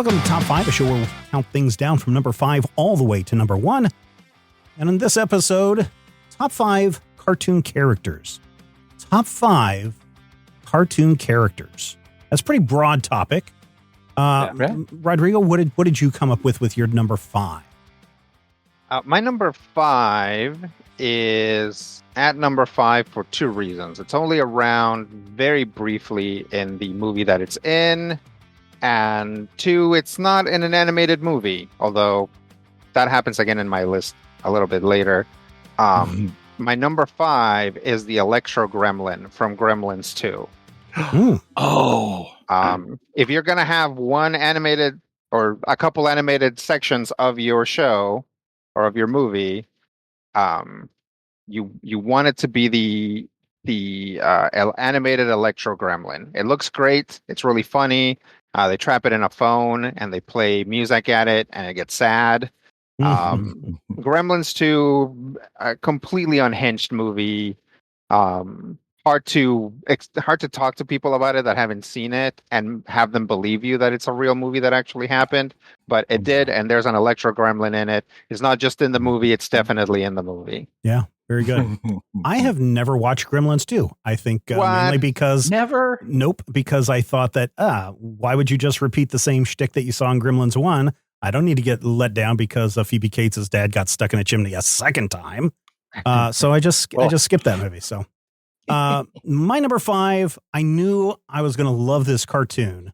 Welcome to Top 5, a show where we'll count things down from number 5 all the way to number 1. And in this episode, Top 5 cartoon characters. Top 5 cartoon characters. That's a pretty broad topic. Rodrigo, what did you come up with your number 5? My number 5 is at number 5 for 2 reasons. It's only around very briefly in the movie that it's in. And 2, it's not in an animated movie, although that happens again in my list a little bit later. My number 5 is the Electro Gremlin from Gremlins 2. If you're going to have one animated or a couple animated sections of your show or of your movie, you want it to be the animated Electro Gremlin. It looks great. It's really funny. They trap it in a phone and they play music at it and it gets sad. Gremlins 2, a completely unhinged movie. Hard to talk to people about it that haven't seen it and have them believe you that it's a real movie that actually happened. But it did, and there's an Electro Gremlin in it. It's not just in the movie; it's definitely in the movie. Yeah, very good. I have never watched Gremlins 2. I think mainly because Nope, because I thought that why would you just repeat the same shtick that you saw in Gremlins 1? I don't need to get let down because Phoebe Cates' dad got stuck in a chimney a second time. So I just skipped that movie. So. My number 5, I knew I was going to love this cartoon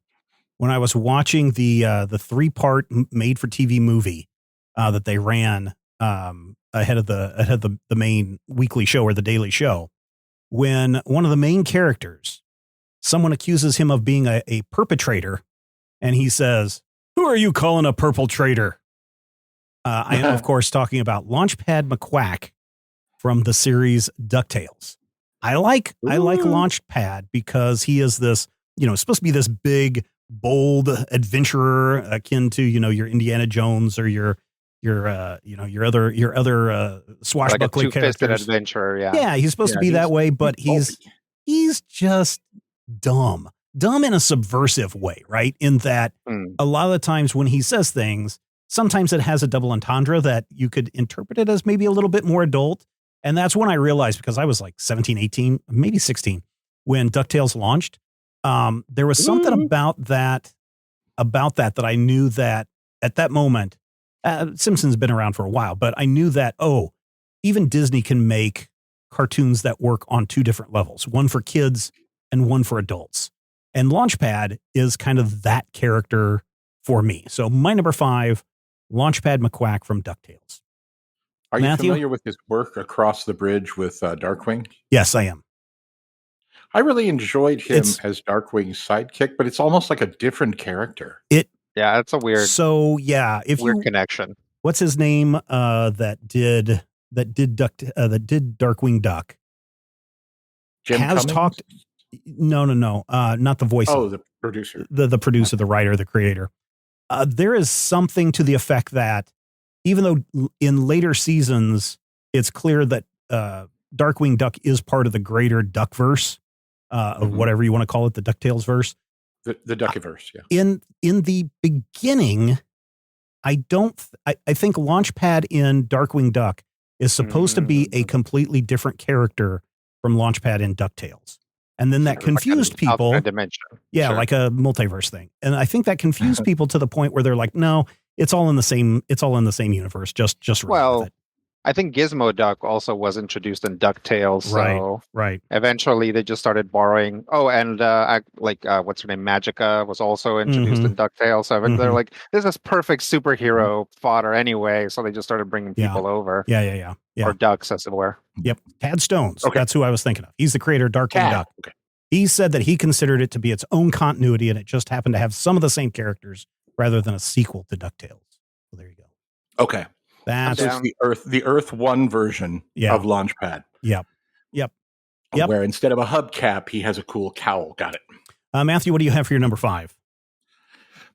when I was watching the 3-part made for TV movie that they ran ahead of the main weekly show or the daily show. When one of the main characters, someone accuses him of being a perpetrator, and he says, "Who are you calling a purple traitor?" I am, of course, talking about Launchpad McQuack from the series DuckTales. I like Launchpad because he is this, supposed to be this big, bold adventurer akin to, your Indiana Jones or your other swashbuckling like a characters. Two-fisted adventurer, yeah. Yeah, he's supposed to be that way, but he's just dumb in a subversive way, right? In that a lot of the times when he says things, sometimes it has a double entendre that you could interpret it as maybe a little bit more adult. And that's when I realized, because I was like 17, 18, maybe 16, when DuckTales launched, there was something about that I knew that at that moment, Simpsons been around for a while, but I knew that, even Disney can make cartoons that work on 2 different levels, one for kids and one for adults. And Launchpad is kind of that character for me. So my number 5, Launchpad McQuack from DuckTales. Are Matthew? you familiar with his work Across the Bridge with Darkwing? Yes, I am. I really enjoyed him as Darkwing's sidekick, but it's almost like a different character. Yeah, it's a weird. So yeah, weird connection. What's his name? That did Darkwing Duck. Jim has Cummings? talked. No, not the voice. Oh, the producer, the producer, the writer, the creator. There is something to the effect that, even though in later seasons, it's clear that Darkwing Duck is part of the greater Duckverse, of whatever you want to call it, the DuckTales verse. The Duckiverse, yeah. In the beginning, I think Launchpad in Darkwing Duck is supposed to be a completely different character from Launchpad in DuckTales. And then that confused people. Dimension. Yeah, like a multiverse thing. And I think that confused people to the point where they're like, no, it's all in the same universe. Just well, with it. I think Gizmo Duck also was introduced in DuckTales. So right. Eventually they just started borrowing. Oh, and what's her name? Magica was also introduced in DuckTales. So they're like, this is perfect superhero fodder anyway. So they just started bringing people over. Yeah. Or ducks, as it were. Yep. Tad Stones. Okay. That's who I was thinking of. He's the creator of Darkwing Duck. Okay. He said that he considered it to be its own continuity, and it just happened to have some of the same characters rather than a sequel to DuckTales. So there you go. Okay. That's the Earth 1 version of Launchpad. Yep. Where instead of a hubcap, he has a cool cowl. Got it. Matthew, what do you have for your number 5?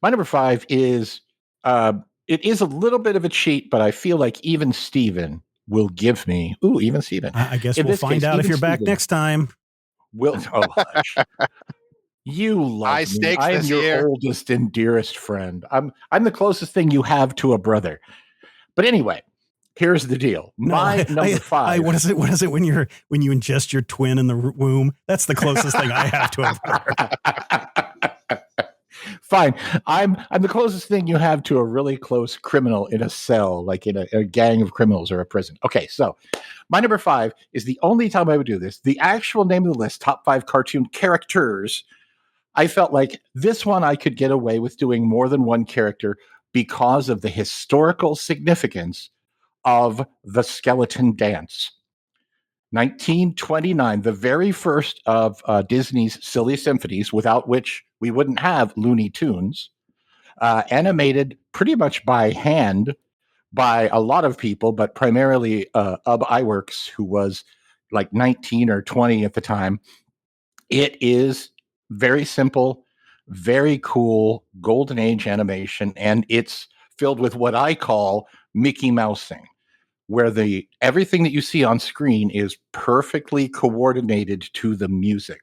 My number 5 is, it is a little bit of a cheat, but I feel like even Steven will give me. Ooh, even Steven. I guess we'll find out if you're back next time. Hush. You love me. stakes I am this your year. oldest and dearest friend. I'm the closest thing you have to a brother. But anyway, here's the deal. My number 5. What is it? What is it when you ingest your twin in the womb? That's the closest thing I have to a brother. Fine. I'm the closest thing you have to a really close criminal in a cell, like in a gang of criminals or a prison. Okay, so my number 5 is the only time I would do this. The actual name of the list, top 5 cartoon characters. I felt like this one I could get away with doing more than one character because of the historical significance of the skeleton dance. 1929, the very first of Disney's silly symphonies, without which we wouldn't have Looney Tunes, animated pretty much by hand by a lot of people, but primarily Ub Iwerks, who was like 19 or 20 at the time. It is very simple, very cool, golden age animation, and it's filled with what I call Mickey Mousing, where everything that you see on screen is perfectly coordinated to the music.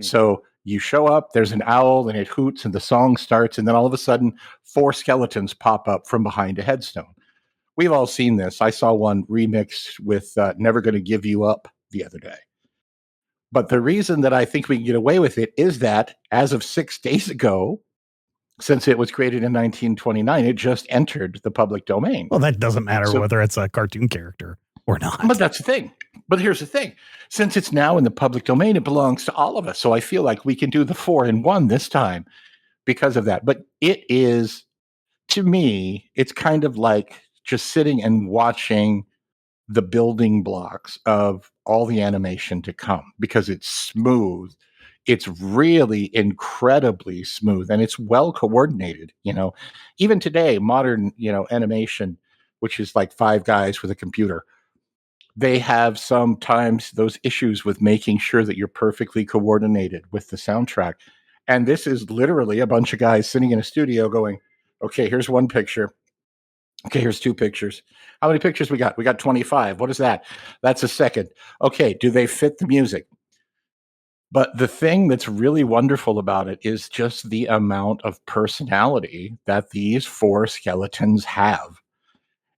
So you show up, there's an owl, and it hoots, and the song starts, and then all of a sudden, 4 skeletons pop up from behind a headstone. We've all seen this. I saw one remixed with Never Gonna Give You Up the other day. But the reason that I think we can get away with it is that as of 6 days ago, since it was created in 1929, it just entered the public domain. Well, that doesn't matter whether it's a cartoon character or not. But that's the thing. But here's the thing. Since it's now in the public domain, it belongs to all of us. So I feel like we can do the 4 in 1 this time because of that. But it is, to me, it's kind of like just sitting and watching the building blocks of all the animation to come, because it's smooth. It's really incredibly smooth, and it's well coordinated. Even today, modern, animation, which is like 5 guys with a computer, they have sometimes those issues with making sure that you're perfectly coordinated with the soundtrack. And this is literally a bunch of guys sitting in a studio going, okay, here's one picture. Okay, here's 2 pictures. How many pictures we got? We got 25. What is that? That's a second. Okay, do they fit the music? But the thing that's really wonderful about it is just the amount of personality that these 4 skeletons have.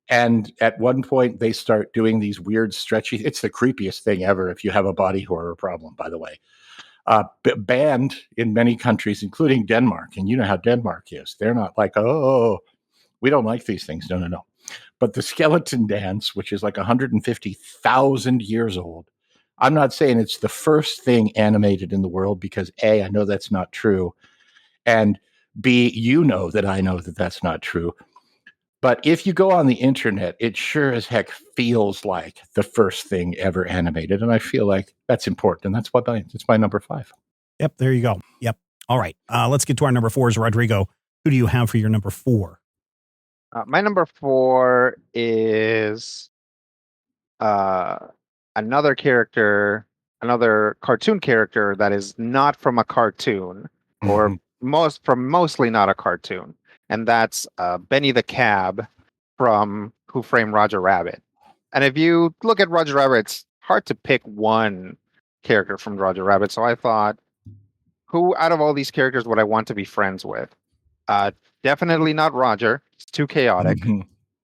And at one point, they start doing these weird stretchy. It's the creepiest thing ever if you have a body horror problem, by the way. Banned in many countries, including Denmark. And you know how Denmark is. They're not like, oh, we don't like these things. No. But the skeleton dance, which is like 150,000 years old, I'm not saying it's the first thing animated in the world, because A, I know that's not true. And B, you know that I know that that's not true. But if you go on the internet, it sure as heck feels like the first thing ever animated. And I feel like that's important. And that's my number 5. Yep. There you go. Yep. All right. Let's get to our number 4s. Rodrigo, who do you have for your number 4? My number 4 is another cartoon character that is not from a cartoon, or mostly not a cartoon, and that's Benny the Cab from Who Framed Roger Rabbit. And if you look at Roger Rabbit, it's hard to pick one character from Roger Rabbit. So I thought, who out of all these characters would I want to be friends with? Definitely not Roger. It's too chaotic.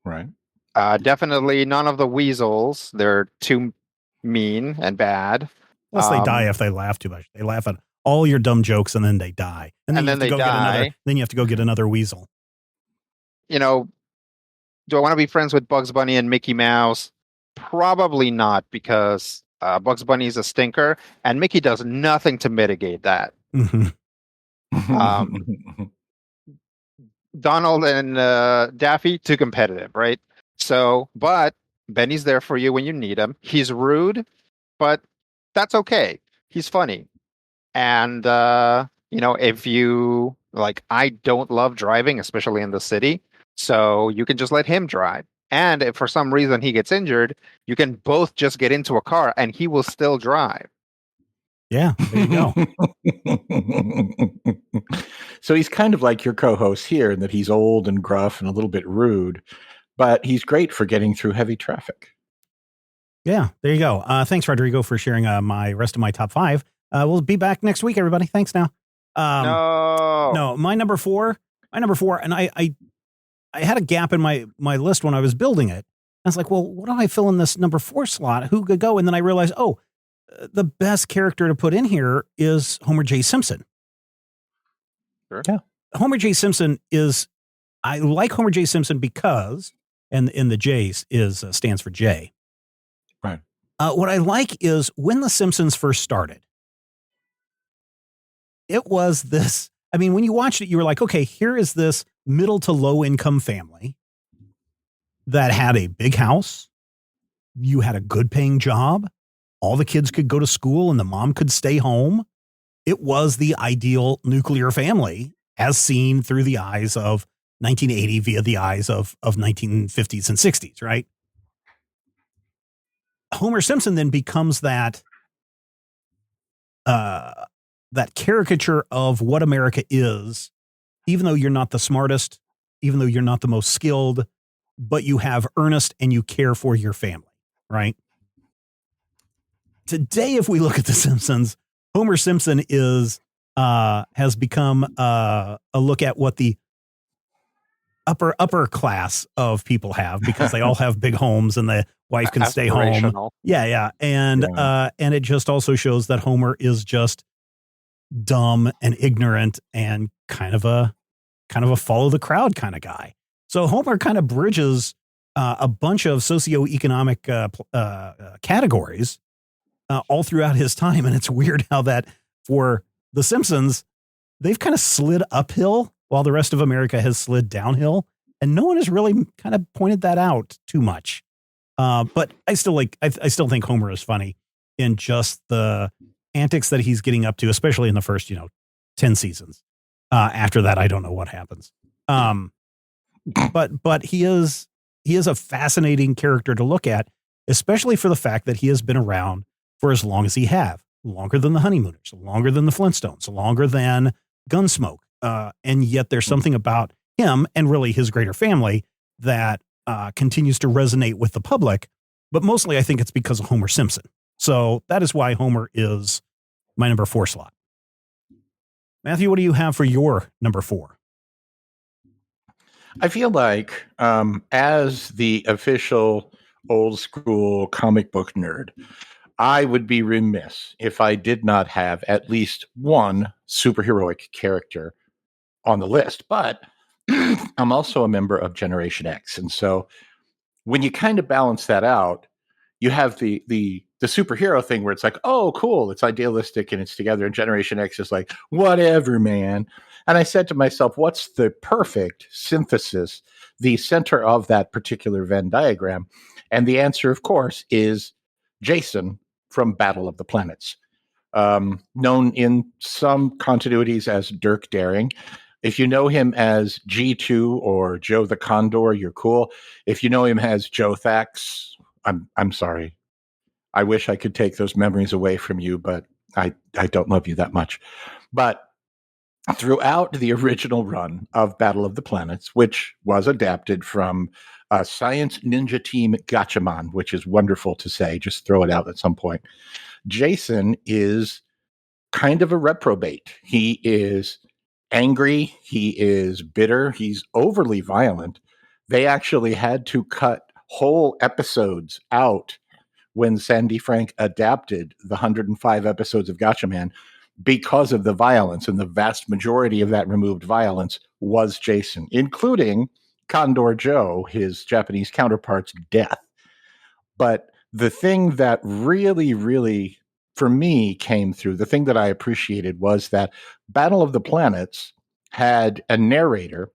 Right. Definitely none of the weasels. They're too mean and bad. Plus, they die if they laugh too much. They laugh at all your dumb jokes and then they die. And then they die. Then you have to go get another weasel. Do I want to be friends with Bugs Bunny and Mickey Mouse? Probably not, because Bugs Bunny is a stinker, and Mickey does nothing to mitigate that. Donald and Daffy, too competitive, right? So, but Benny's there for you when you need him. He's rude, but that's okay. He's funny. And, if you, I don't love driving, especially in the city, so you can just let him drive. And if for some reason he gets injured, you can both just get into a car and he will still drive. Yeah, there you go. So he's kind of like your co-host here, in that he's old and gruff and a little bit rude, but he's great for getting through heavy traffic. Yeah, there you go. Thanks, Rodrigo, for sharing my rest of my top 5. We'll be back next week, everybody. Thanks now. No, my number four, and I had a gap in my list when I was building it. I was like, well, what do I fill in this number 4 slot? Who could go? And then I realized, the best character to put in here is Homer J. Simpson. Sure. Yeah. Homer J. Simpson I like Homer J. Simpson because, and in the J stands for J. Right. What I like is when the Simpsons first started, it was this, when you watched it, you were like, okay, here is this middle to low income family that had a big house. You had a good paying job. All the kids could go to school and the mom could stay home. It was the ideal nuclear family as seen through the eyes of 1980 via the eyes of 1950s and 60s, right? Homer Simpson then becomes that caricature of what America is, even though you're not the smartest, even though you're not the most skilled, but you have earnest and you care for your family, right? Today, if we look at The Simpsons, Homer Simpson has become a look at what the upper class of people have, because they all have big homes and the wife can stay home. Yeah. And it just also shows that Homer is just dumb and ignorant and kind of a follow the crowd kind of guy. So Homer kind of bridges a bunch of socioeconomic categories all throughout his time. And it's weird how that for The Simpsons, they've kind of slid uphill while the rest of America has slid downhill. And no one has really kind of pointed that out too much. But I still think Homer is funny in just the antics that he's getting up to, especially in the first, 10 seasons. After that, I don't know what happens. But he is a fascinating character to look at, especially for the fact that he has been around for as long as he have, longer than the Honeymooners, longer than the Flintstones, longer than Gunsmoke. And yet there's something about him and really his greater family that continues to resonate with the public. But mostly I think it's because of Homer Simpson. So that is why Homer is my number 4 slot. Matthew, what do you have for your number 4? I feel like as the official old school comic book nerd, I would be remiss if I did not have at least one superheroic character on the list. But I'm also a member of Generation X. And so when you kind of balance that out, you have the superhero thing where it's like, oh, cool, it's idealistic and it's together. And Generation X is like, whatever, man. And I said to myself, what's the perfect synthesis, the center of that particular Venn diagram? And the answer, of course, is Jason from Battle of the Planets, known in some continuities as Dirk Daring. If you know him as G2 or Joe the Condor, you're cool. If you know him as Joe Thax, I'm sorry. I wish I could take those memories away from you, but I don't love you that much. But throughout the original run of Battle of the Planets, which was adapted from Science Ninja Team Gatchaman, which is wonderful to say, just throw it out at some point, Jason is kind of a reprobate. He is angry. He is bitter. He's overly violent. They actually had to cut whole episodes out when Sandy Frank adapted the 105 episodes of Gatchaman because of the violence, and the vast majority of that removed violence was Jason, including Condor Joe, his Japanese counterpart's death. But the thing that really, really, for me, came through, the thing that I appreciated was that Battle of the Planets had a narrator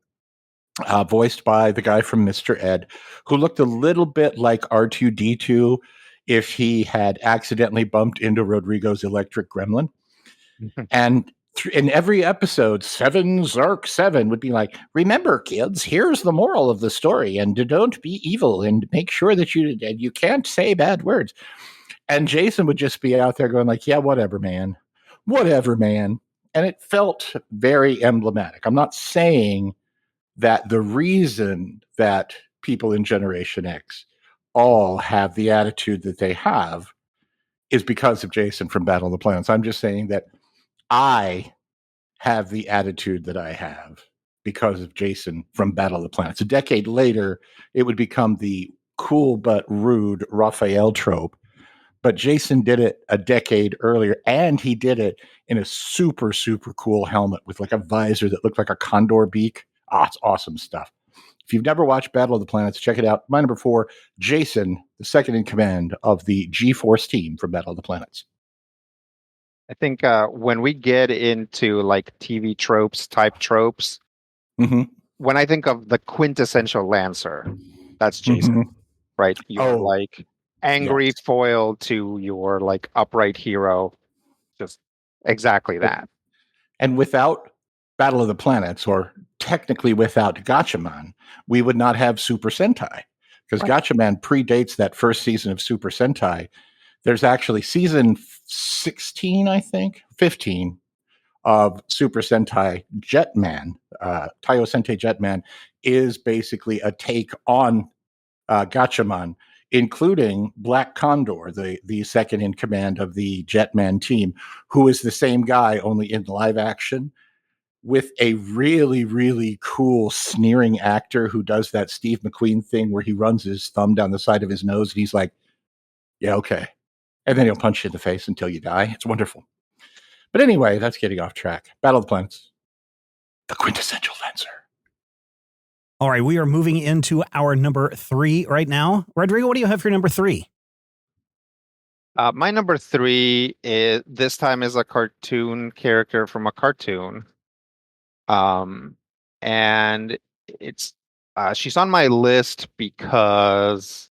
voiced by the guy from Mr. Ed, who looked a little bit like R2-D2 if he had accidentally bumped into Rodrigo's electric gremlin. And in every episode, 7 Zark 7 would be like, remember, kids, here's the moral of the story, and don't be evil, and make sure that you can't say bad words. And Jason would just be out there going like, yeah, whatever, man. Whatever, man. And it felt very emblematic. I'm not saying that the reason that people in Generation X all have the attitude that they have is because of Jason from Battle of the Planets. I'm just saying that I have the attitude that I have because of Jason from Battle of the Planets. A decade later, it would become the cool but rude Raphael trope. But Jason did it a decade earlier, and he did it in a super, super cool helmet with like a visor that looked like a condor beak. It's awesome stuff. If you've never watched Battle of the Planets, check it out. My number 4, Jason, the second in command of the G-Force team from Battle of the Planets. I think when we get into like TV type tropes, when I think of the quintessential Lancer, that's Jason, right? You're like angry foil to your like upright hero, just exactly that. And without Battle of the Planets, or technically without Gatchaman, we would not have Super Sentai, because Gatchaman predates that first season of Super Sentai. There's actually season 16, I think, 15 of Super Sentai Jetman. Taiyo Sentai Jetman is basically a take on Gatchaman, including Black Condor, the second in command of the Jetman team, who is the same guy, only in live action, with a really, really cool sneering actor who does that Steve McQueen thing where he runs his thumb down the side of his nose and he's like, yeah, okay. And then he'll punch you in the face until you die. It's wonderful. But anyway, that's getting off track. Battle of the Planets, the quintessential Lancer. All right, we are moving into our number 3 right now. Rodrigo, what do you have for number 3? My number 3 is this time is a cartoon character from a cartoon. And it's she's on my list because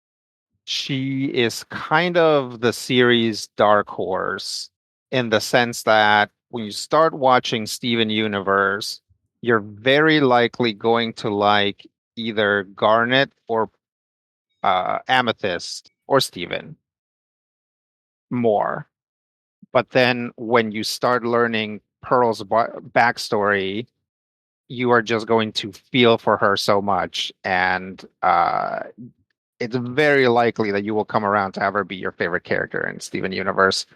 she is kind of the series dark horse, in the sense that when you start watching Steven Universe, you're very likely going to like either Garnet or Amethyst or Steven more. But then when you start learning Pearl's backstory, you are just going to feel for her so much. And it's very likely that you will come around to have her be your favorite character in Steven Universe.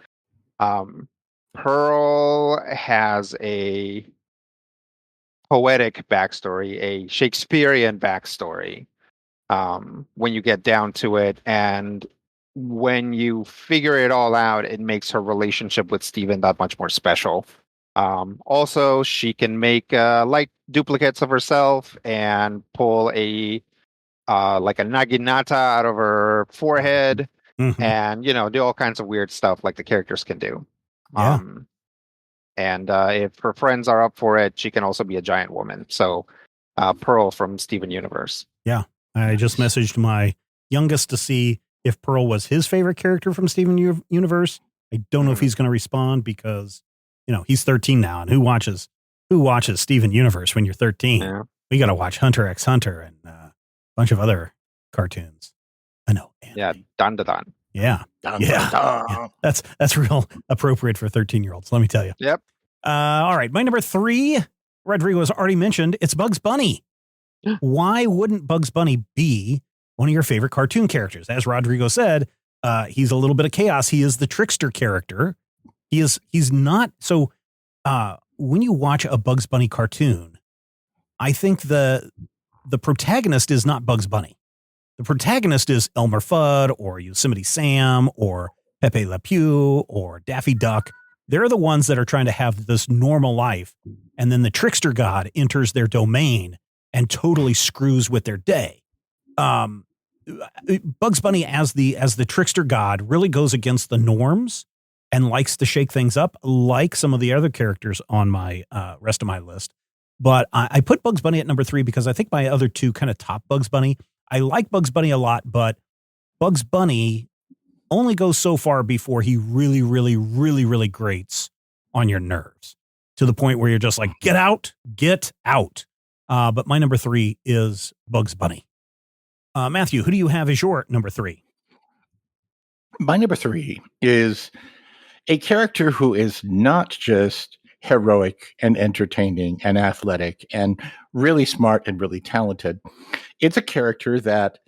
Pearl has a poetic backstory, a Shakespearean backstory, when you get down to it. And when you figure it all out, it makes her relationship with Steven that much more special. Also, she can make light duplicates of herself and pull a like a naginata out of her forehead, and do all kinds of weird stuff like the characters can do. Yeah. And if her friends are up for it, she can also be a giant woman. So Pearl from Steven Universe. Yeah. I just messaged my youngest to see if Pearl was his favorite character from Steven Universe. I don't know if he's going to respond because, he's 13 now, and who watches Steven Universe when you're 13? Yeah. We got to watch Hunter x Hunter and a bunch of other cartoons. I know. Anime. Yeah. Dun dun dun. Yeah. Dun, yeah. dun, dun. Yeah. That's real appropriate for 13-year-olds. Let me tell you. Yep. All right. My number 3, Rodrigo has already mentioned, it's Bugs Bunny. Why wouldn't Bugs Bunny be one of your favorite cartoon characters? As Rodrigo said, he's a little bit of chaos. He is the trickster character. He's not. So when you watch a Bugs Bunny cartoon, I think the protagonist is not Bugs Bunny. The protagonist is Elmer Fudd or Yosemite Sam or Pepe Le Pew or Daffy Duck. They're the ones that are trying to have this normal life. And then the trickster god enters their domain and totally screws with their day. Bugs Bunny as the trickster god really goes against the norms and likes to shake things up like some of the other characters on my rest of my list. But I put Bugs Bunny at number 3 because I think my other 2 kind of top Bugs Bunny. I like Bugs Bunny a lot, but Bugs Bunny only goes so far before he really, really, really, really grates on your nerves to the point where you're just like, get out. But my number 3 is Bugs Bunny. Matthew, who do you have as your number 3? My number 3 is a character who is not just heroic and entertaining and athletic and really smart and really talented. It's a character that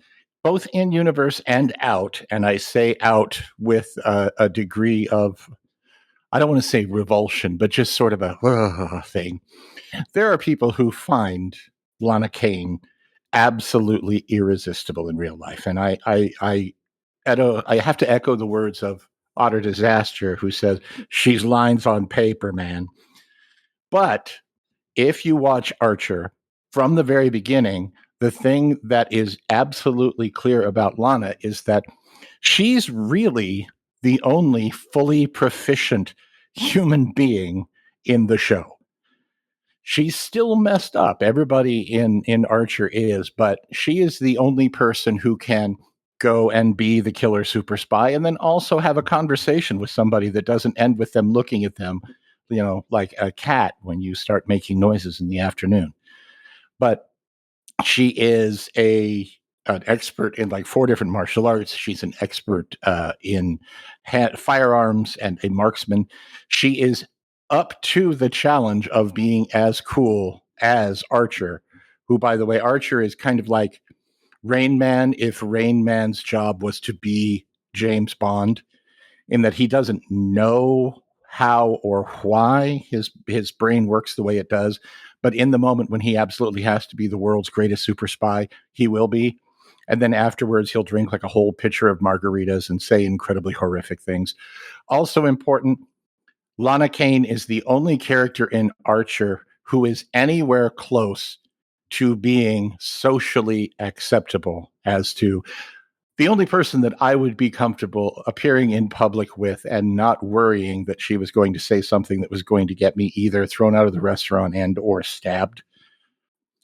both in universe and out, and I say out with a degree of I don't want to say revulsion, but just sort of a thing. There are people who find Lana Kane absolutely irresistible in real life, and I have to echo the words of Otter Disaster, who says she's lines on paper, man. But if you watch Archer from the very beginning, the thing that is absolutely clear about Lana is that she's really the only fully proficient human being in the show. She's still messed up. Everybody in Archer is, but she is the only person who can go and be the killer super spy and then also have a conversation with somebody that doesn't end with them looking at them, like a cat when you start making noises in the afternoon. But she is an expert in like 4 different martial arts. She's an expert in firearms and a marksman. She is up to the challenge of being as cool as Archer, who, by the way, Archer is kind of like Rain Man if Rain Man's job was to be James Bond, in that he doesn't know how or why his brain works the way it does, but in the moment when he absolutely has to be the world's greatest super spy, he will be. And then afterwards, he'll drink like a whole pitcher of margaritas and say incredibly horrific things. Also important, Lana Kane is the only character in Archer who is anywhere close to being socially acceptable. As to the only person that I would be comfortable appearing in public with and not worrying that she was going to say something that was going to get me either thrown out of the restaurant and or stabbed.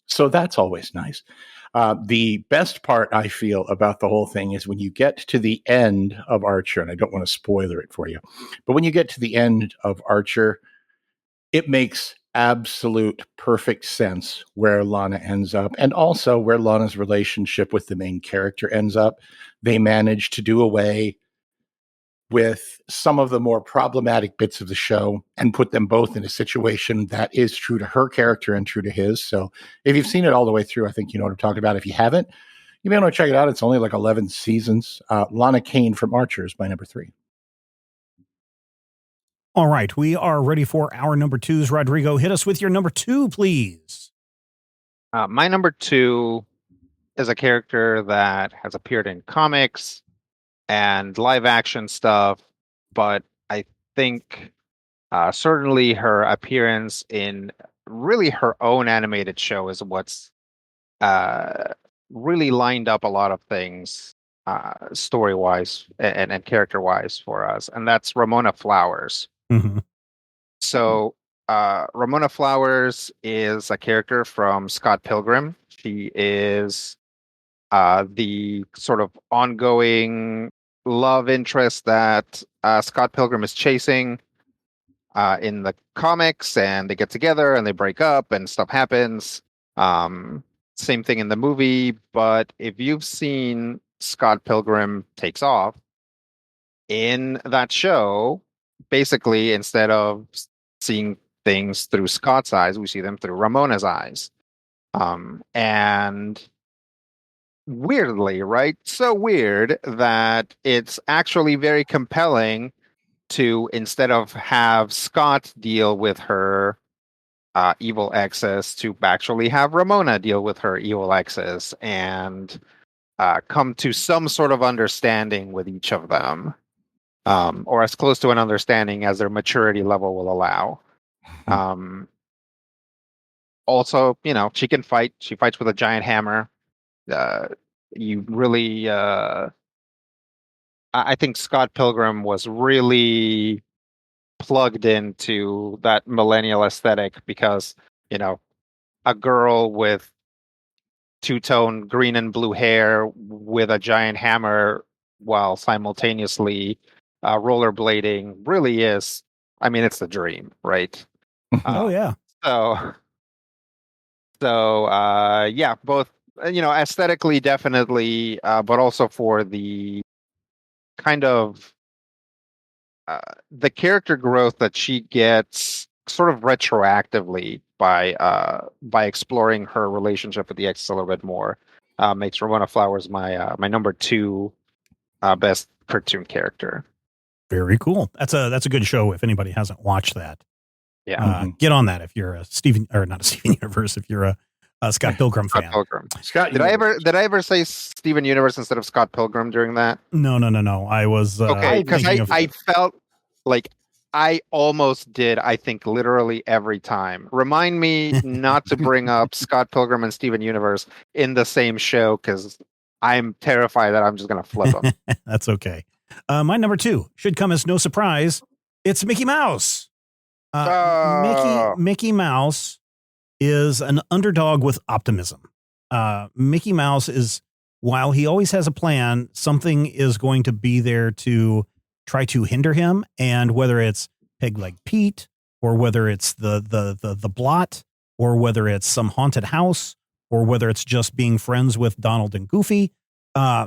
So that's always nice. The best part I feel about the whole thing is when you get to the end of Archer, and I don't want to spoiler it for you, but when you get to the end of Archer, it makes absolute perfect sense where Lana ends up and also where Lana's relationship with the main character ends up. They manage to do away with some of the more problematic bits of the show and put them both in a situation that is true to her character and true to his. So if you've seen it all the way through, I think you know what I'm talking about. If you haven't, you may want to check it out. It's only like 11 seasons. Lana Kane from Archer is my number 3. All right, we are ready for our number 2s. Rodrigo, hit us with your number 2, please. My number 2 is a character that has appeared in comics and live action stuff, but I think certainly her appearance in really her own animated show is what's really lined up a lot of things story-wise and character-wise for us, and that's Ramona Flowers. Mm-hmm. So Ramona Flowers is a character from Scott Pilgrim. She is the sort of ongoing love interest that Scott Pilgrim is chasing in the comics, and they get together and they break up and stuff happens. Same thing in the movie, but if you've seen Scott Pilgrim Takes Off, in that show, basically, instead of seeing things through Scott's eyes, we see them through Ramona's eyes. And weirdly, right? So weird that it's actually very compelling to, instead of have Scott deal with her evil exes, to actually have Ramona deal with her evil exes and come to some sort of understanding with each of them. Or as close to an understanding as their maturity level will allow. Also, she can fight. She fights with a giant hammer. You really, I think Scott Pilgrim was really plugged into that millennial aesthetic because, a girl with two-tone green and blue hair with a giant hammer while simultaneously rollerblading really is, it's the dream, right? Oh yeah. Yeah, both, aesthetically definitely, but also for the kind of the character growth that she gets sort of retroactively by exploring her relationship with the ex a little bit more, makes Ramona Flowers my number 2 best cartoon character. Very cool. That's a good show. If anybody hasn't watched that, get on that. If you're a Steven or not a Steven Universe, if you're a Scott Pilgrim fan. Scott Pilgrim. Did I ever say Steven Universe instead of Scott Pilgrim during that? No. I was okay, because I felt like I almost did. I think literally every time. Remind me not to bring up Scott Pilgrim and Steven Universe in the same show because I'm terrified that I'm just going to flip them. That's okay. My number 2 should come as no surprise. It's Mickey Mouse. Mickey Mouse is an underdog with optimism. Mickey Mouse is, while he always has a plan, something is going to be there to try to hinder him. And whether it's Peg-Leg Pete, or whether it's the blot, or whether it's some haunted house, or whether it's just being friends with Donald and Goofy,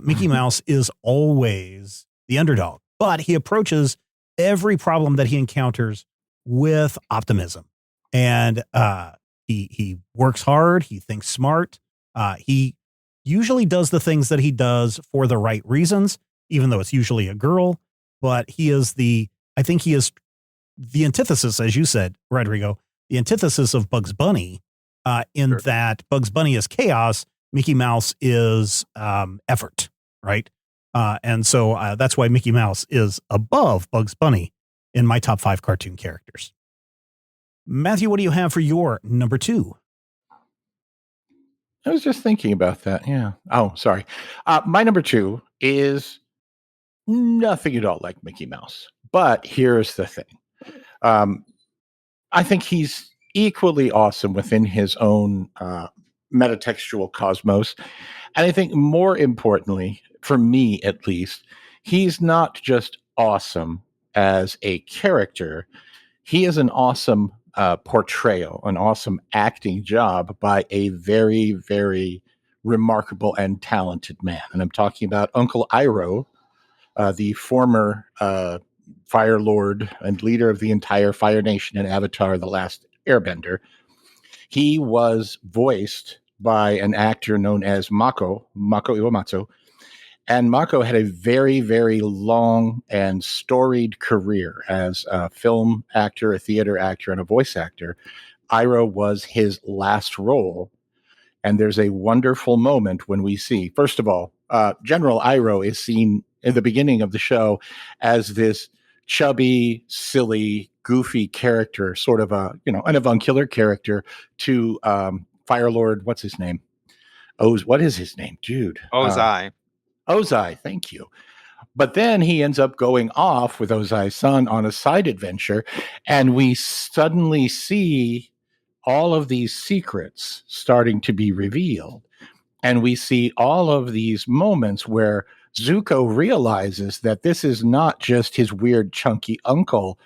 Mickey Mouse is always the underdog. But he approaches every problem that he encounters with optimism. And he works hard. He thinks smart. He usually does the things that he does for the right reasons, even though it's usually a girl. But I think he is the antithesis, as you said, Rodrigo, the antithesis of Bugs Bunny, that Bugs Bunny is chaos. Mickey Mouse is effort, right? And so that's why Mickey Mouse is above Bugs Bunny in my top 5 cartoon characters. Matthew, what do you have for your number 2? I was just thinking about that. Yeah. Oh, sorry. My number 2 is nothing at all like Mickey Mouse. But here's the thing. I think he's equally awesome within his own metatextual cosmos. And I think more importantly, for me at least, he's not just awesome as a character. He is an awesome portrayal, an awesome acting job by a very, very remarkable and talented man. And I'm talking about Uncle Iroh, the former Fire Lord and leader of the entire Fire Nation in Avatar: The Last Airbender. He was voiced by an actor known as Mako Iwamatsu. And Mako had a very, very long and storied career as a film actor, a theater actor, and a voice actor. Iroh was his last role. And there's a wonderful moment when we see, first of all, General Iroh is seen in the beginning of the show as this chubby, silly, goofy character, sort of an avuncular character to Fire Lord. What's his name? What is his name, dude? Ozai. Ozai, thank you. But then he ends up going off with Ozai's son on a side adventure, and we suddenly see all of these secrets starting to be revealed. And we see all of these moments where Zuko realizes that this is not just his weird chunky uncle.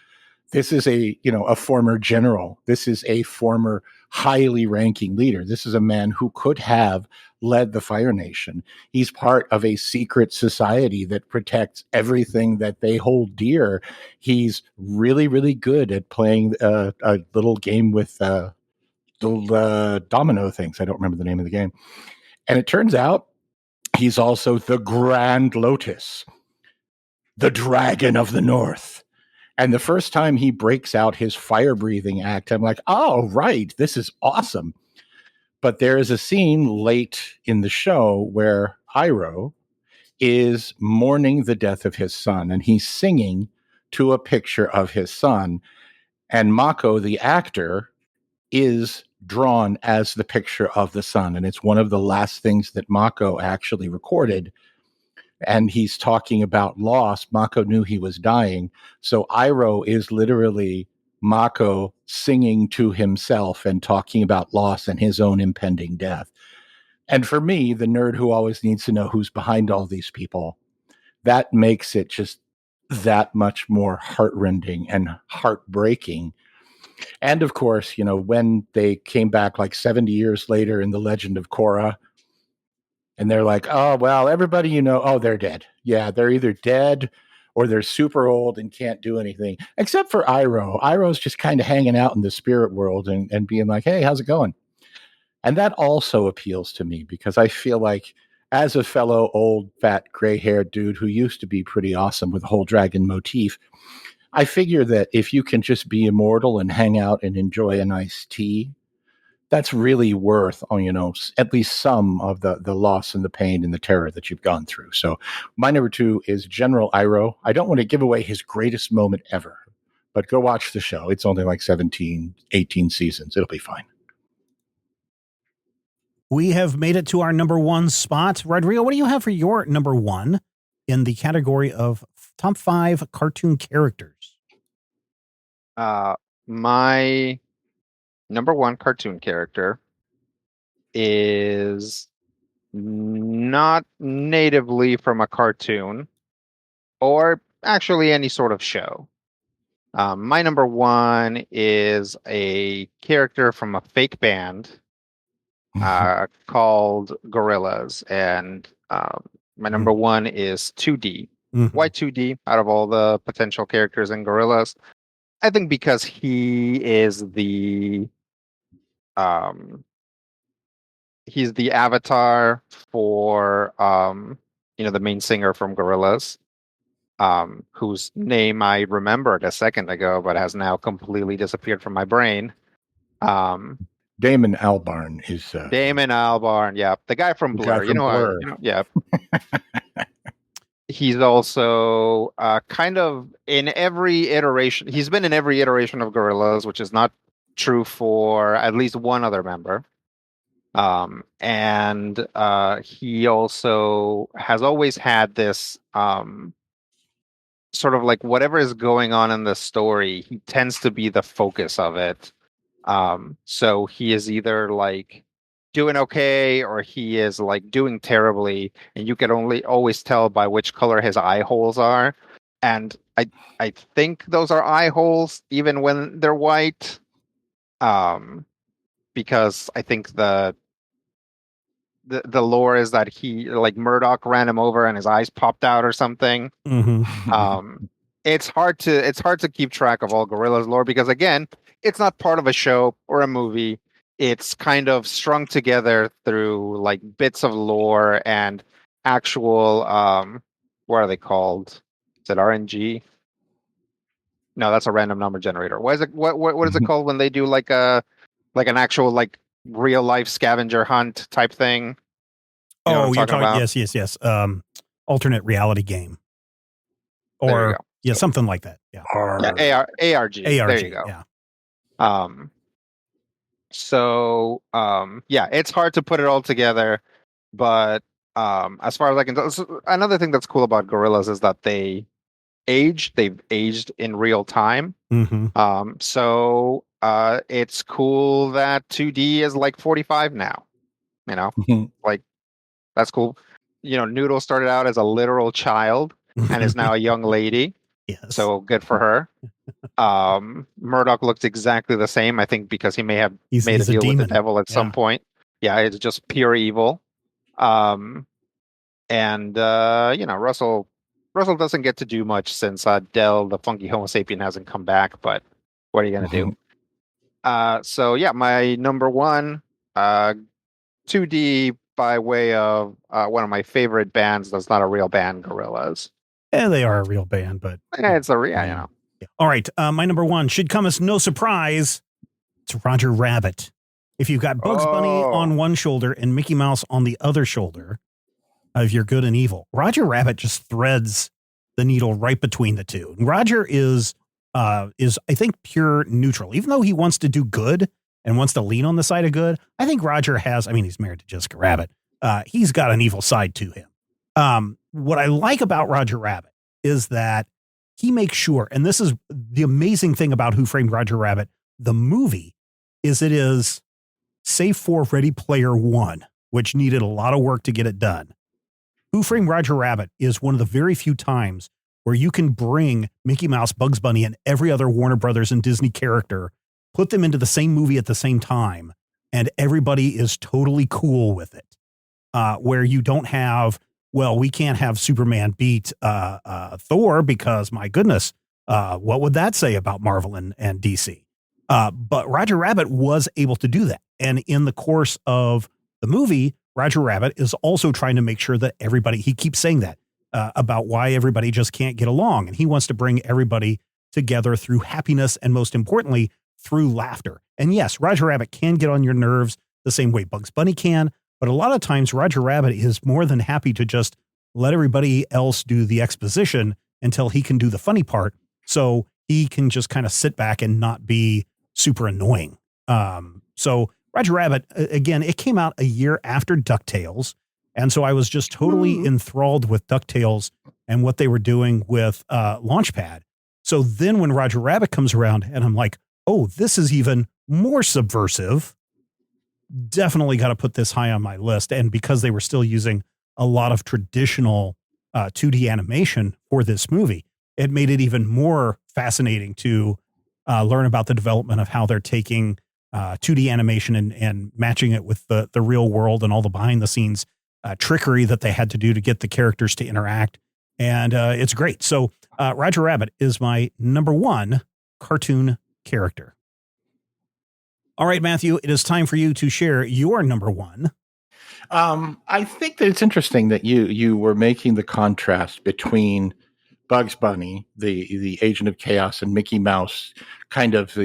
This is a former general. This is a former highly ranking leader. This is a man who could have led the Fire Nation. He's part of a secret society that protects everything that they hold dear. He's really, really good at playing a little game with the domino things. I don't remember the name of the game. And it turns out he's also the Grand Lotus, the Dragon of the North. And the first time he breaks out his fire-breathing act, I'm like, oh, right, this is awesome. But there is a scene late in the show where Iroh is mourning the death of his son, and he's singing to a picture of his son. And Mako, the actor, is drawn as the picture of the son. And it's one of the last things that Mako actually recorded. And he's talking about loss. Mako knew he was dying. So Iroh is literally Mako singing to himself and talking about loss and his own impending death. And for me, the nerd who always needs to know who's behind all these people, that makes it just that much more heartrending and heartbreaking. And of course, when they came back like 70 years later in The Legend of Korra, and they're like, oh, well, everybody, they're dead. Yeah, they're either dead or they're super old and can't do anything, except for Iroh. Iroh's just kind of hanging out in the spirit world and being like, hey, how's it going? And that also appeals to me because I feel like as a fellow old, fat, gray-haired dude who used to be pretty awesome with the whole dragon motif, I figure that if you can just be immortal and hang out and enjoy a nice tea, that's really worth, at least some of the loss and the pain and the terror that you've gone through. So my number 2 is General Iroh. I don't want to give away his greatest moment ever, but go watch the show. It's only like 17, 18 seasons. It'll be fine. We have made it to our number 1 spot. Rodrigo, what do you have for your number 1 in the category of top 5 cartoon characters? My number 1 cartoon character is not natively from a cartoon or actually any sort of show. My number 1 is a character from a fake band called Gorillaz, and my number 1 is 2D. Why 2D out of all the potential characters in Gorillaz? I think because he is he's the avatar for the main singer from Gorillaz, whose name I remembered a second ago, but has now completely disappeared from my brain. Damon Albarn is Damon Albarn, yeah, the guy from Blur. Blur. Yeah. He's also kind of in every iteration. He's been in every iteration of Gorillaz, which is not true for at least one other member. And he also has always had this sort of like whatever is going on in the story, he tends to be the focus of it. So he is either like doing okay or he is like doing terribly, and you can only always tell by which color his eye holes are. And I think those are eye holes even when they're white. Because I think the lore is that he, like, Murdoch ran him over and his eyes popped out or something. It's hard to keep track of all Gorillaz lore because, again, it's not part of a show or a movie. It's kind of strung together through like bits of lore and actual what are they called? Is it RNG? No, that's a random number generator. What is it? What is it called when they do like an actual like real life scavenger hunt type thing? You're talking about? Yes. Alternate reality game. Or something like that. Yeah. ARG. There you go. Yeah. So it's hard to put it all together, but as far as I can tell, another thing that's cool about Gorillaz is that they've aged in real time. So it's cool that 2D is like 45 now. Like, that's cool. Noodle started out as a literal child and is now a young lady. Yes. So good for her. Murdoch looks exactly the same, I think, because he may have made a deal with the devil at some point. Yeah, it's just pure evil. And Russell doesn't get to do much since Del, the funky Homo sapien, hasn't come back, but what are you gonna do? So yeah, my number 1, 2D by way of one of my favorite bands that's not a real band, Gorillaz. Yeah, they are a real band, but it's a real, Yeah. All right, my number 1 should come as no surprise. It's Roger Rabbit. If you've got Bugs Bunny on one shoulder and Mickey Mouse on the other shoulder of your good and evil, Roger Rabbit just threads the needle right between the two. Roger is I think pure neutral, even though he wants to do good and wants to lean on the side of good. I think Roger has, he's married to Jessica Rabbit. He's got an evil side to him. What I like about Roger Rabbit is that he makes sure, and this is the amazing thing about Who Framed Roger Rabbit, the movie, is it is, save for Ready Player One, which needed a lot of work to get it done. Who Framed Roger Rabbit is one of the very few times where you can bring Mickey Mouse, Bugs Bunny, and every other Warner Brothers and Disney character, put them into the same movie at the same time, and everybody is totally cool with it. Where you don't have, well, we can't have Superman beat Thor because, my goodness, what would that say about Marvel and DC? But Roger Rabbit was able to do that. And in the course of the movie, Roger Rabbit is also trying to make sure that everybody, he keeps saying that about why everybody just can't get along. And he wants to bring everybody together through happiness and, most importantly, through laughter. And yes, Roger Rabbit can get on your nerves the same way Bugs Bunny can. But a lot of times Roger Rabbit is more than happy to just let everybody else do the exposition until he can do the funny part. So he can just kind of sit back and not be super annoying. So Roger Rabbit, again, it came out a year after DuckTales. And so I was just totally enthralled with DuckTales and what they were doing with Launchpad. So then when Roger Rabbit comes around and I'm like, oh, this is even more subversive. Definitely got to put this high on my list. And because they were still using a lot of traditional 2D animation for this movie, it made it even more fascinating to learn about the development of how they're taking 2D animation and matching it with the real world and all the behind the scenes trickery that they had to do to get the characters to interact. And it's great. So Roger Rabbit is my number one cartoon character. All right, Matthew, it is time for you to share your number one. I think that it's interesting that you were making the contrast between Bugs Bunny, the agent of chaos, and Mickey Mouse, kind of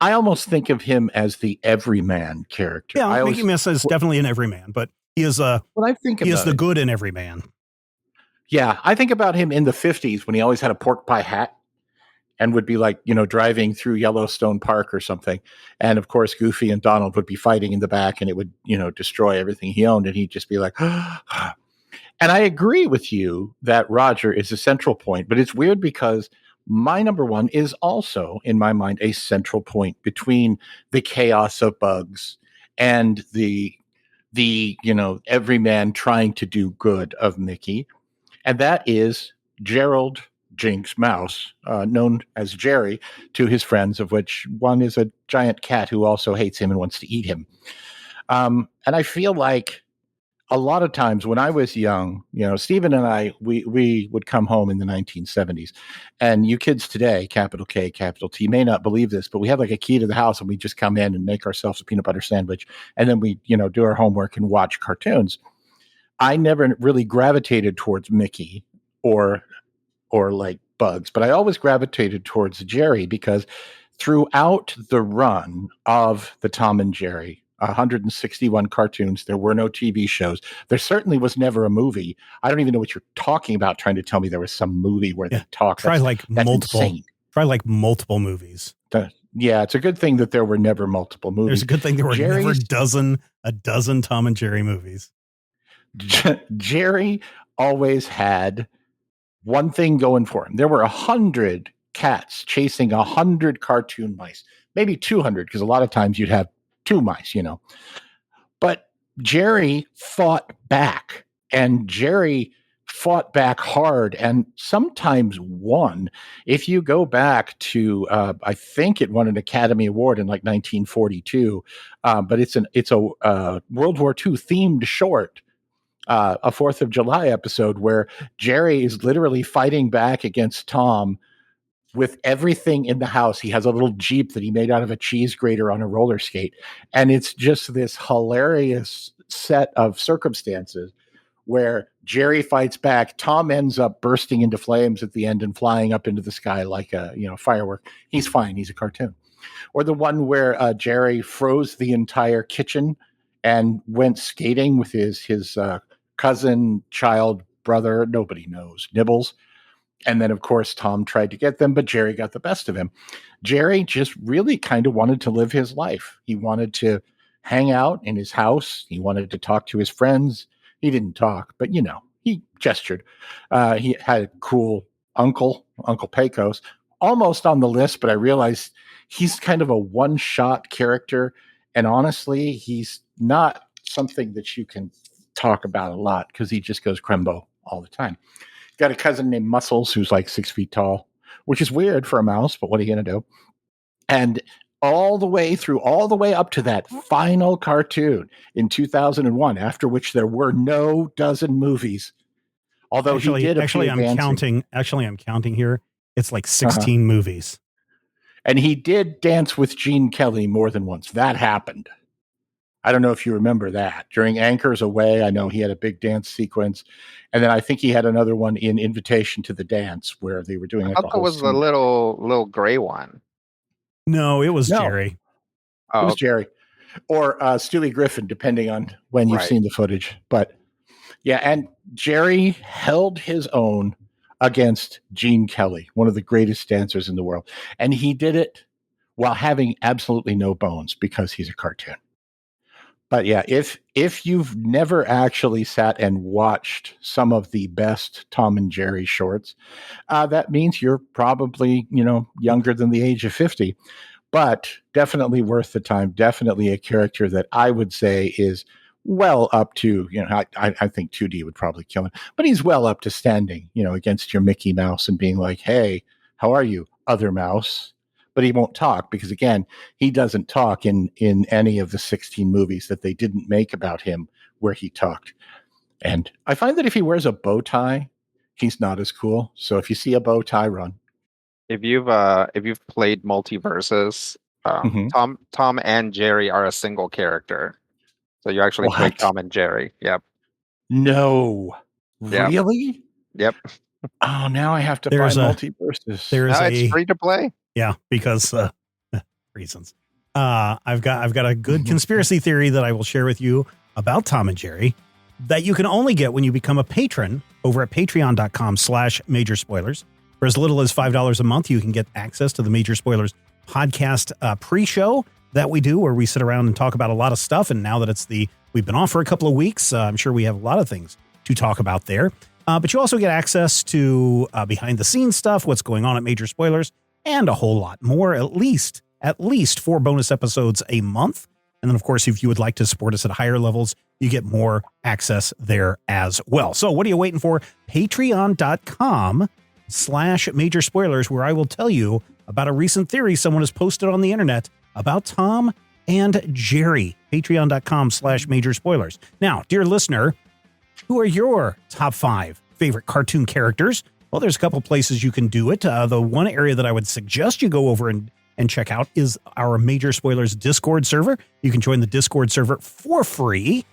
I almost think of him as the everyman character. Yeah, Mickey Mouse is definitely an everyman, but he is the good in everyman. Yeah, I think about him in the 50s when he always had a pork pie hat and would be like, driving through Yellowstone Park or something. And of course, Goofy and Donald would be fighting in the back and it would, destroy everything he owned. And he'd just be like, And I agree with you that Roger is a central point, but it's weird because my number one is also, in my mind, a central point between the chaos of Bugs and the everyman trying to do good of Mickey. And that is Gerald Jinx Mouse, known as Jerry to his friends, of which one is a giant cat who also hates him and wants to eat him. And I feel like a lot of times when I was young, Stephen and I, we would come home in the 1970s, and you kids today, capital K, capital T, may not believe this, but we had like a key to the house and we just come in and make ourselves a peanut butter sandwich. And then we, do our homework and watch cartoons. I never really gravitated towards Mickey or like Bugs, but I always gravitated towards Jerry because throughout the run of the Tom and Jerry, 161 cartoons, there were no TV shows. There certainly was never a movie. I don't even know what you're talking about trying to tell me there was some movie where they talk. Try like multiple movies. Yeah, it's a good thing that there were never multiple movies. There's a good thing there were never a dozen Tom and Jerry movies. Jerry always had one thing going for him. There were 100 cats chasing 100 cartoon mice, maybe 200, because a lot of times you'd have 2 mice, But Jerry fought back, and Jerry fought back hard and sometimes won. If you go back to, I think it won an Academy Award in like 1942, but it's a World War II themed short. A 4th of July episode where Jerry is literally fighting back against Tom with everything in the house. He has a little Jeep that he made out of a cheese grater on a roller skate. And it's just this hilarious set of circumstances where Jerry fights back. Tom ends up bursting into flames at the end and flying up into the sky like a firework. He's fine. He's a cartoon. Or the one where Jerry froze the entire kitchen and went skating with his cousin, child, brother, nobody knows, Nibbles. And then, of course, Tom tried to get them, but Jerry got the best of him. Jerry just really kind of wanted to live his life. He wanted to hang out in his house. He wanted to talk to his friends. He didn't talk, but, he gestured. He had a cool Uncle Pecos, almost on the list, but I realized he's kind of a one-shot character. And honestly, he's not something that you can talk about a lot because he just goes Crembo all the time. Got a cousin named Muscles who's like 6 feet tall, which is weird for a mouse, but what are you going to do? And all the way up to that final cartoon in 2001, after which there were no dozen movies. Although he did I'm counting here. It's like 16 movies. And he did dance with Gene Kelly more than once. That happened. I don't know if you remember that. During Anchors Away, I know he had a big dance sequence. And then I think he had another one in Invitation to the Dance where they were doing I like a thought that whole was the scene. little gray one. No, it was Jerry. Oh, it was Jerry. Or Stewie Griffin, depending on when you've seen the footage. But yeah, and Jerry held his own against Gene Kelly, one of the greatest dancers in the world. And he did it while having absolutely no bones because he's a cartoon. But yeah, if you've never actually sat and watched some of the best Tom and Jerry shorts, that means you're probably, younger than the age of 50. But definitely worth the time. Definitely a character that I would say is well up to, I think 2D would probably kill him, but he's well up to standing, against your Mickey Mouse and being like, hey, how are you, other mouse? But he won't talk because, again, he doesn't talk in any of the 16 movies that they didn't make about him where he talked. And I find that if he wears a bow tie, he's not as cool. So if you see a bow tie, run. If you've played Multiverses, Tom and Jerry are a single character. So you actually play Tom and Jerry. Yep. No. Yep. Really? Yep. Oh, now I have to find Multiverses. It's free to play. Yeah, because reasons. I've got a good conspiracy theory that I will share with you about Tom and Jerry that you can only get when you become a patron over at patreon.com/major spoilers. For as little as $5 a month, you can get access to the Major Spoilers podcast pre-show that we do, where we sit around and talk about a lot of stuff. And now that we've been off for a couple of weeks, I'm sure we have a lot of things to talk about there. But you also get access to behind the scenes stuff, what's going on at Major Spoilers, and a whole lot more, at least 4 bonus episodes a month. And then, of course, if you would like to support us at higher levels, you get more access there as well. So what are you waiting for? Patreon.com/major spoilers, where I will tell you about a recent theory someone has posted on the internet about Tom and Jerry. Patreon.com/major spoilers. Now, dear listener, who are your top 5 favorite cartoon characters? Well, there's a couple places you can do it. The one area that I would suggest you go over and check out is our Major Spoilers Discord server. You can join the Discord server for free.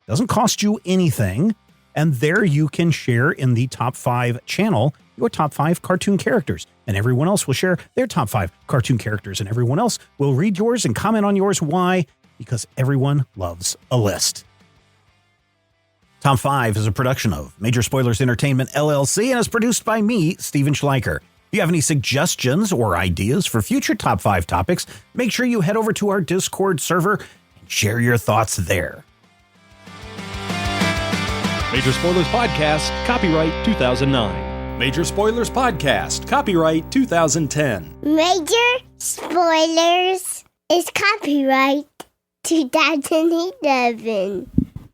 Doesn't cost you anything. And there you can share in the top 5 channel your top 5 cartoon characters. And everyone else will share their top 5 cartoon characters. And everyone else will read yours and comment on yours. Why? Because everyone loves a list. Top 5 is a production of Major Spoilers Entertainment, LLC, and is produced by me, Steven Schleicher. If you have any suggestions or ideas for future top 5 topics, make sure you head over to our Discord server and share your thoughts there. Major Spoilers Podcast, copyright 2009. Major Spoilers Podcast, copyright 2010. Major Spoilers is copyright 2011.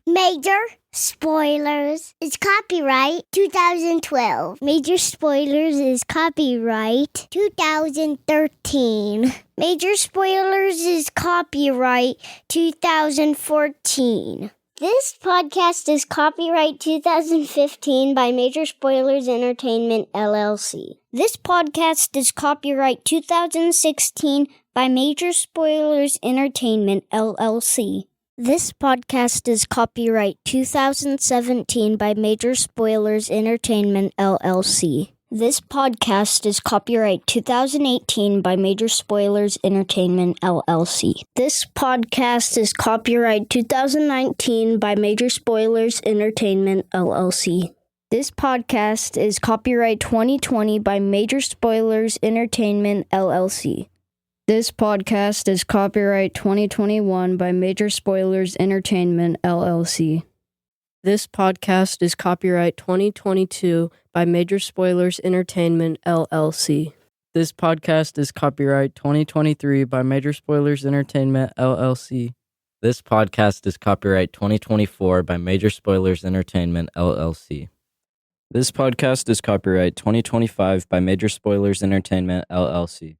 Major Spoilers is copyright 2012. Major Spoilers is copyright 2013. Major Spoilers is copyright 2014. This podcast is copyright 2015 by Major Spoilers Entertainment, LLC. This podcast is copyright 2016 by Major Spoilers Entertainment, LLC. This podcast is copyright 2017 by Major Spoilers Entertainment, LLC. This podcast is copyright 2018 by Major Spoilers Entertainment, LLC. This podcast is copyright 2019 by Major Spoilers Entertainment, LLC. This podcast is copyright 2020 by Major Spoilers Entertainment, LLC. This podcast is copyright 2021 by Major Spoilers Entertainment, LLC. This podcast is copyright 2022 by Major Spoilers Entertainment, LLC. This podcast is copyright 2023 by Major Spoilers Entertainment, LLC. This podcast is copyright 2024 by Major Spoilers Entertainment, LLC. This podcast is copyright 2025 by Major Spoilers Entertainment, LLC.